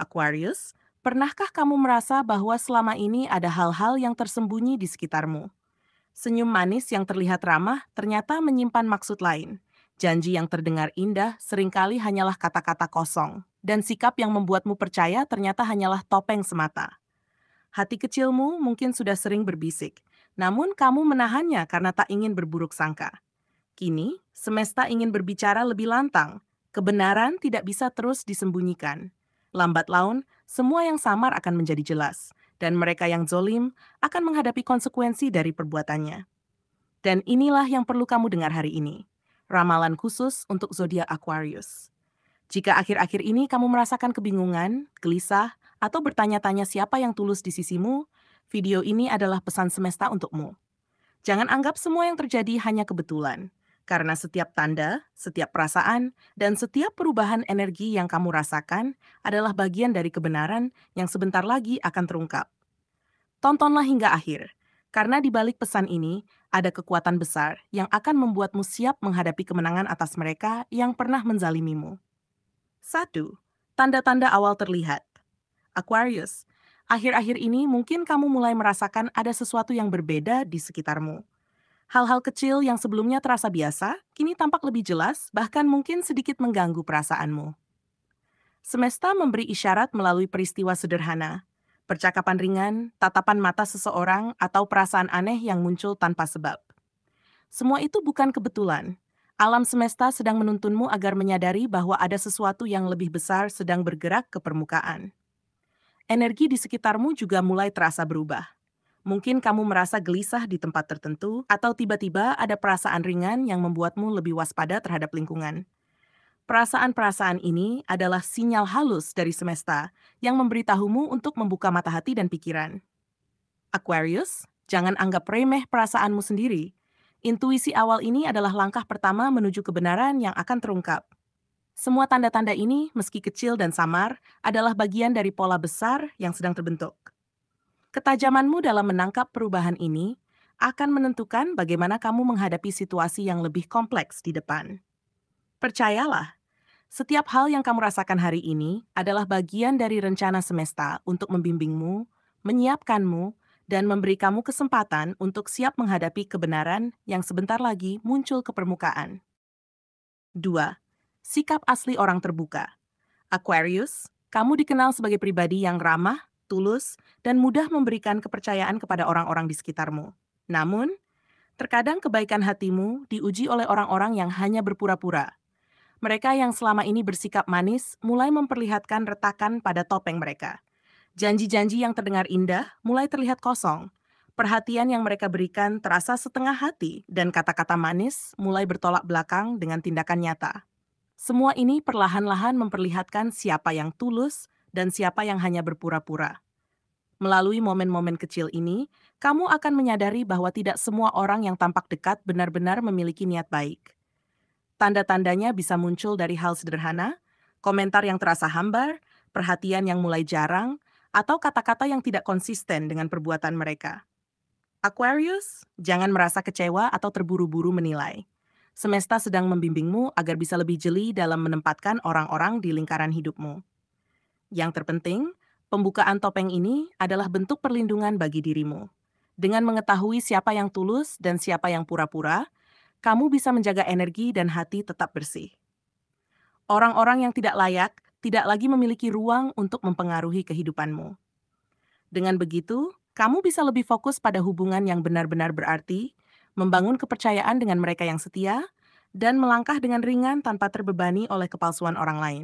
Aquarius, pernahkah kamu merasa bahwa selama ini ada hal-hal yang tersembunyi di sekitarmu? Senyum manis yang terlihat ramah ternyata menyimpan maksud lain. Janji yang terdengar indah seringkali hanyalah kata-kata kosong, dan sikap yang membuatmu percaya ternyata hanyalah topeng semata. Hati kecilmu mungkin sudah sering berbisik, namun kamu menahannya karena tak ingin berburuk sangka. Kini, semesta ingin berbicara lebih lantang. Kebenaran tidak bisa terus disembunyikan. Lambat laun, semua yang samar akan menjadi jelas, dan mereka yang zolim akan menghadapi konsekuensi dari perbuatannya. Dan inilah yang perlu kamu dengar hari ini. Ramalan khusus untuk zodiak Aquarius. Jika akhir-akhir ini kamu merasakan kebingungan, gelisah, atau bertanya-tanya siapa yang tulus di sisimu, video ini adalah pesan semesta untukmu. Jangan anggap semua yang terjadi hanya kebetulan, karena setiap tanda, setiap perasaan, dan setiap perubahan energi yang kamu rasakan adalah bagian dari kebenaran yang sebentar lagi akan terungkap. Tontonlah hingga akhir, karena di balik pesan ini ada kekuatan besar yang akan membuatmu siap menghadapi kemenangan atas mereka yang pernah menzalimimu. 1. Tanda-tanda awal terlihat. Aquarius, akhir-akhir ini mungkin kamu mulai merasakan ada sesuatu yang berbeda di sekitarmu. Hal-hal kecil yang sebelumnya terasa biasa, kini tampak lebih jelas, bahkan mungkin sedikit mengganggu perasaanmu. Semesta memberi isyarat melalui peristiwa sederhana, percakapan ringan, tatapan mata seseorang, atau perasaan aneh yang muncul tanpa sebab. Semua itu bukan kebetulan. Alam semesta sedang menuntunmu agar menyadari bahwa ada sesuatu yang lebih besar sedang bergerak ke permukaan. Energi di sekitarmu juga mulai terasa berubah. Mungkin kamu merasa gelisah di tempat tertentu, atau tiba-tiba ada perasaan ringan yang membuatmu lebih waspada terhadap lingkungan. Perasaan-perasaan ini adalah sinyal halus dari semesta yang memberitahumu untuk membuka mata hati dan pikiran. Aquarius, jangan anggap remeh perasaanmu sendiri. Intuisi awal ini adalah langkah pertama menuju kebenaran yang akan terungkap. Semua tanda-tanda ini, meski kecil dan samar, adalah bagian dari pola besar yang sedang terbentuk. Ketajamanmu dalam menangkap perubahan ini akan menentukan bagaimana kamu menghadapi situasi yang lebih kompleks di depan. Percayalah, setiap hal yang kamu rasakan hari ini adalah bagian dari rencana semesta untuk membimbingmu, menyiapkanmu, dan memberi kamu kesempatan untuk siap menghadapi kebenaran yang sebentar lagi muncul ke permukaan. 2. Sikap asli orang terbuka. Aquarius, kamu dikenal sebagai pribadi yang ramah, tulus, dan mudah memberikan kepercayaan kepada orang-orang di sekitarmu. Namun, terkadang kebaikan hatimu diuji oleh orang-orang yang hanya berpura-pura. Mereka yang selama ini bersikap manis mulai memperlihatkan retakan pada topeng mereka. Janji-janji yang terdengar indah mulai terlihat kosong. Perhatian yang mereka berikan terasa setengah hati, dan kata-kata manis mulai bertolak belakang dengan tindakan nyata. Semua ini perlahan-lahan memperlihatkan siapa yang tulus dan siapa yang hanya berpura-pura. Melalui momen-momen kecil ini, kamu akan menyadari bahwa tidak semua orang yang tampak dekat benar-benar memiliki niat baik. Tanda-tandanya bisa muncul dari hal sederhana, komentar yang terasa hambar, perhatian yang mulai jarang, atau kata-kata yang tidak konsisten dengan perbuatan mereka. Aquarius, jangan merasa kecewa atau terburu-buru menilai. Semesta sedang membimbingmu agar bisa lebih jeli dalam menempatkan orang-orang di lingkaran hidupmu. Yang terpenting, pembukaan topeng ini adalah bentuk perlindungan bagi dirimu. Dengan mengetahui siapa yang tulus dan siapa yang pura-pura, kamu bisa menjaga energi dan hati tetap bersih. Orang-orang yang tidak layak tidak lagi memiliki ruang untuk mempengaruhi kehidupanmu. Dengan begitu, kamu bisa lebih fokus pada hubungan yang benar-benar berarti, membangun kepercayaan dengan mereka yang setia, dan melangkah dengan ringan tanpa terbebani oleh kepalsuan orang lain.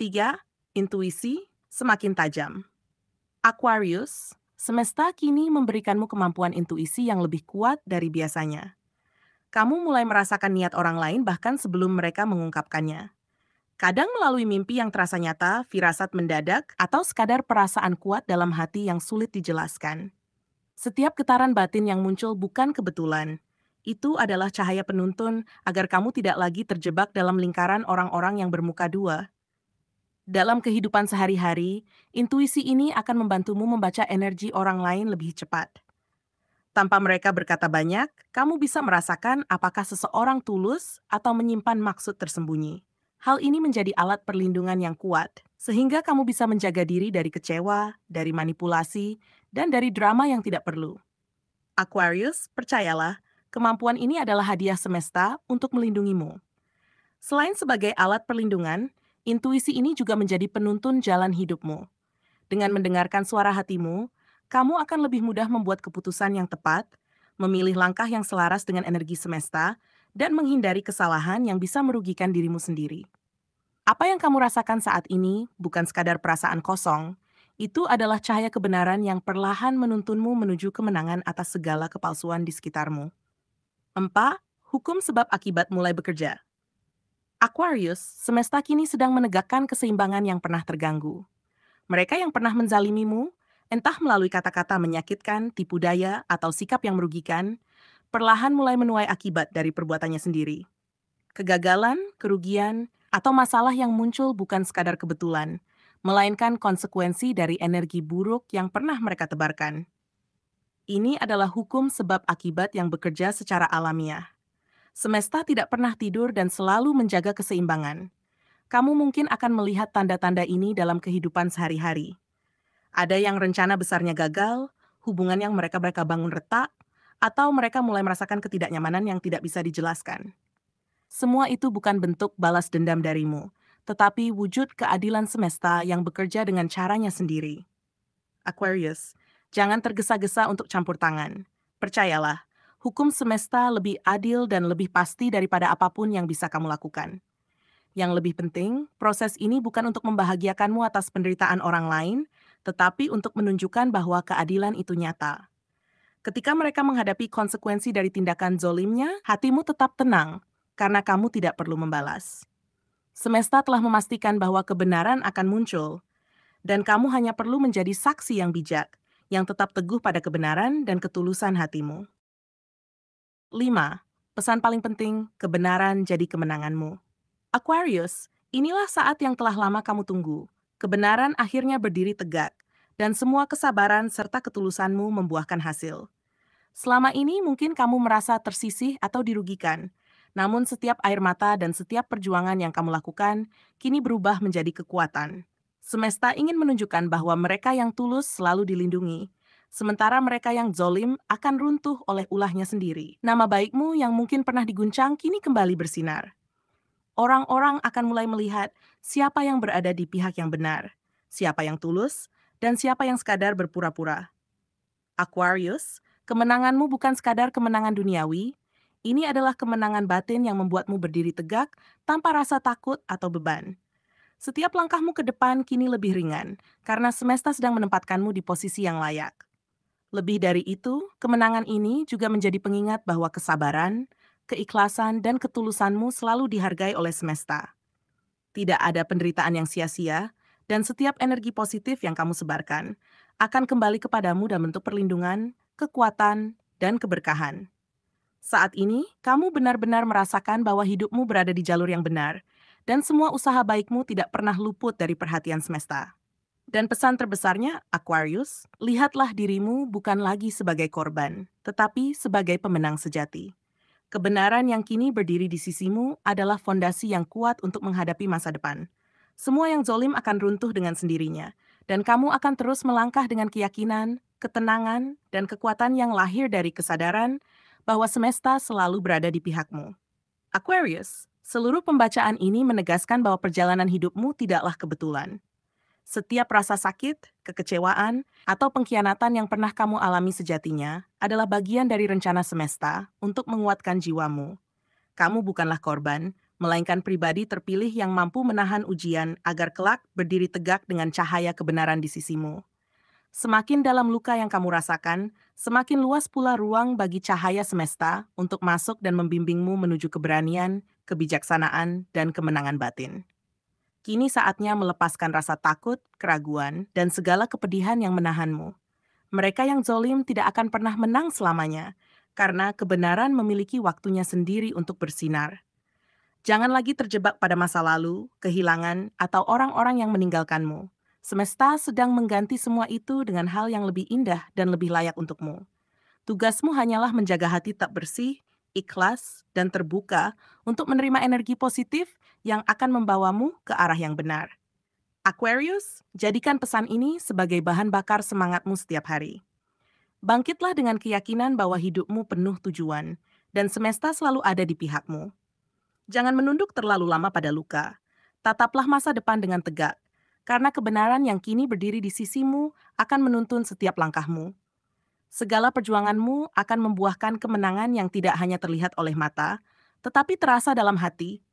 3. Intuisi semakin tajam. Aquarius, semesta kini memberikanmu kemampuan intuisi yang lebih kuat dari biasanya. Kamu mulai merasakan niat orang lain bahkan sebelum mereka mengungkapkannya. Kadang melalui mimpi yang terasa nyata, firasat mendadak, atau sekadar perasaan kuat dalam hati yang sulit dijelaskan. Setiap getaran batin yang muncul bukan kebetulan. Itu adalah cahaya penuntun agar kamu tidak lagi terjebak dalam lingkaran orang-orang yang bermuka dua. Dalam kehidupan sehari-hari, intuisi ini akan membantumu membaca energi orang lain lebih cepat. Tanpa mereka berkata banyak, kamu bisa merasakan apakah seseorang tulus atau menyimpan maksud tersembunyi. Hal ini menjadi alat perlindungan yang kuat, sehingga kamu bisa menjaga diri dari kecewa, dari manipulasi, dan dari drama yang tidak perlu. Aquarius, percayalah, kemampuan ini adalah hadiah semesta untuk melindungimu. Selain sebagai alat perlindungan, intuisi ini juga menjadi penuntun jalan hidupmu. Dengan mendengarkan suara hatimu, kamu akan lebih mudah membuat keputusan yang tepat, memilih langkah yang selaras dengan energi semesta, dan menghindari kesalahan yang bisa merugikan dirimu sendiri. Apa yang kamu rasakan saat ini bukan sekadar perasaan kosong, itu adalah cahaya kebenaran yang perlahan menuntunmu menuju kemenangan atas segala kepalsuan di sekitarmu. 4. Hukum sebab akibat mulai bekerja. Aquarius, semesta kini sedang menegakkan keseimbangan yang pernah terganggu. Mereka yang pernah menzalimimu, entah melalui kata-kata menyakitkan, tipu daya, atau sikap yang merugikan, perlahan mulai menuai akibat dari perbuatannya sendiri. Kegagalan, kerugian, atau masalah yang muncul bukan sekadar kebetulan, melainkan konsekuensi dari energi buruk yang pernah mereka tebarkan. Ini adalah hukum sebab akibat yang bekerja secara alamiah. Semesta tidak pernah tidur dan selalu menjaga keseimbangan. Kamu mungkin akan melihat tanda-tanda ini dalam kehidupan sehari-hari. Ada yang rencana besarnya gagal, hubungan yang mereka bangun retak, atau mereka mulai merasakan ketidaknyamanan yang tidak bisa dijelaskan. Semua itu bukan bentuk balas dendam darimu, tetapi wujud keadilan semesta yang bekerja dengan caranya sendiri. Aquarius, jangan tergesa-gesa untuk campur tangan. Percayalah, hukum semesta lebih adil dan lebih pasti daripada apapun yang bisa kamu lakukan. Yang lebih penting, proses ini bukan untuk membahagiakanmu atas penderitaan orang lain, tetapi untuk menunjukkan bahwa keadilan itu nyata. Ketika mereka menghadapi konsekuensi dari tindakan zolimnya, hatimu tetap tenang, karena kamu tidak perlu membalas. Semesta telah memastikan bahwa kebenaran akan muncul, dan kamu hanya perlu menjadi saksi yang bijak, yang tetap teguh pada kebenaran dan ketulusan hatimu. 5. Pesan paling penting, kebenaran jadi kemenanganmu. Aquarius, inilah saat yang telah lama kamu tunggu. Kebenaran akhirnya berdiri tegak, dan semua kesabaran serta ketulusanmu membuahkan hasil. Selama ini mungkin kamu merasa tersisih atau dirugikan, namun setiap air mata dan setiap perjuangan yang kamu lakukan kini berubah menjadi kekuatan. Semesta ingin menunjukkan bahwa mereka yang tulus selalu dilindungi, sementara mereka yang zolim akan runtuh oleh ulahnya sendiri. Nama baikmu yang mungkin pernah diguncang kini kembali bersinar. Orang-orang akan mulai melihat siapa yang berada di pihak yang benar, siapa yang tulus, dan siapa yang sekadar berpura-pura. Aquarius, kemenanganmu bukan sekadar kemenangan duniawi, ini adalah kemenangan batin yang membuatmu berdiri tegak tanpa rasa takut atau beban. Setiap langkahmu ke depan kini lebih ringan, karena semesta sedang menempatkanmu di posisi yang layak. Lebih dari itu, kemenangan ini juga menjadi pengingat bahwa kesabaran, keikhlasan, dan ketulusanmu selalu dihargai oleh semesta. Tidak ada penderitaan yang sia-sia, dan setiap energi positif yang kamu sebarkan akan kembali kepadamu dalam bentuk perlindungan, kekuatan, dan keberkahan. Saat ini, kamu benar-benar merasakan bahwa hidupmu berada di jalur yang benar, dan semua usaha baikmu tidak pernah luput dari perhatian semesta. Dan pesan terbesarnya, Aquarius, lihatlah dirimu bukan lagi sebagai korban, tetapi sebagai pemenang sejati. Kebenaran yang kini berdiri di sisimu adalah fondasi yang kuat untuk menghadapi masa depan. Semua yang zolim akan runtuh dengan sendirinya, dan kamu akan terus melangkah dengan keyakinan, ketenangan, dan kekuatan yang lahir dari kesadaran bahwa semesta selalu berada di pihakmu. Aquarius, seluruh pembacaan ini menegaskan bahwa perjalanan hidupmu tidaklah kebetulan. Setiap rasa sakit, kekecewaan, atau pengkhianatan yang pernah kamu alami sejatinya adalah bagian dari rencana semesta untuk menguatkan jiwamu. Kamu bukanlah korban, melainkan pribadi terpilih yang mampu menahan ujian agar kelak berdiri tegak dengan cahaya kebenaran di sisimu. Semakin dalam luka yang kamu rasakan, semakin luas pula ruang bagi cahaya semesta untuk masuk dan membimbingmu menuju keberanian, kebijaksanaan, dan kemenangan batin. Kini saatnya melepaskan rasa takut, keraguan, dan segala kepedihan yang menahanmu. Mereka yang zolim tidak akan pernah menang selamanya, karena kebenaran memiliki waktunya sendiri untuk bersinar. Jangan lagi terjebak pada masa lalu, kehilangan, atau orang-orang yang meninggalkanmu. Semesta sedang mengganti semua itu dengan hal yang lebih indah dan lebih layak untukmu. Tugasmu hanyalah menjaga hati tak bersih, ikhlas, dan terbuka untuk menerima energi positif yang akan membawamu ke arah yang benar. Aquarius, jadikan pesan ini sebagai bahan bakar semangatmu setiap hari. Bangkitlah dengan keyakinan bahwa hidupmu penuh tujuan, dan semesta selalu ada di pihakmu. Jangan menunduk terlalu lama pada luka. Tataplah masa depan dengan tegak, karena kebenaran yang kini berdiri di sisimu akan menuntun setiap langkahmu. Segala perjuanganmu akan membuahkan kemenangan yang tidak hanya terlihat oleh mata, tetapi terasa dalam hati